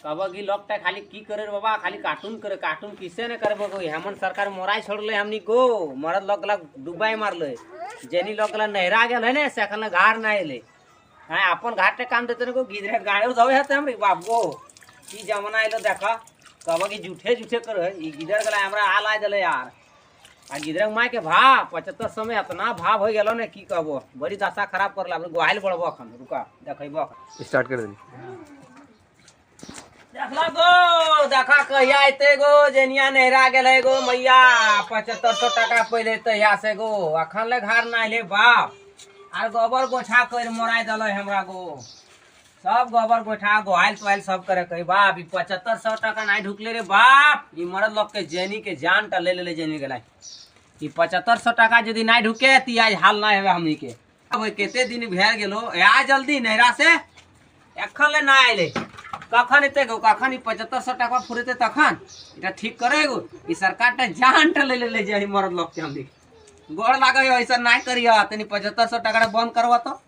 कब की लोग खाली की करे रे बाबा, खाली कार्टून करे, कार्टून किसे ने करे बको। हेमंत सरकार मोराई छोड़ले हमनी को, मरद लोग गला डुबाई मारले, जेनी लोग गला नहरा गेल है ने से अखन घाट ना आइले। हां अपन घाटे काम देते ने को गिदरे गाड़े जावे हते हमरी बाप गो। की जमाना आइलो देखा, कब की झूठे झूठे करे ई गिदर गला हमरा हाल आ देले यार। आ गिदरे माय के भाव 75 समय इतना भाव हो गेलो ने की कहबो, बड़ी दशा खराब करला। हम गोहाइल पड़बो अखन, रुका देखैबो स्टार्ट कर दे। देखला गो, देखा कहिया आते गो, जेनिया नहरा गेले गो मैया 7500 टका पहले तहिया से गो, अखन ले घर ना आइले बाप। आर गोबर गोठा कर मोराई दल हमरा गो, सब गोबर गोठा गोहाइल तोहाइल सब करे कही बाप। ई 7500 टका नहीं ढुकले रे बाप। ई मरद लोग के जेनी के जान टा ले ले जेनी गेला। ई 7500 टका यदि नहीं ढुके ती आज हाल ना हेवे हमनी के। अब केते दिन भेर गेलो आ जल्दी नहरा से एखन ले ना आइले। कखन एते गो, कखन ई 7500 टका फुरेते तखन इटा ठीक करेगो। ई सरकार टा जान टा ले ले जे मरद लोग के हमनी गोड़ लागे ऐसा नहीं करिया। तनी 7500 टका बंद करवा तो।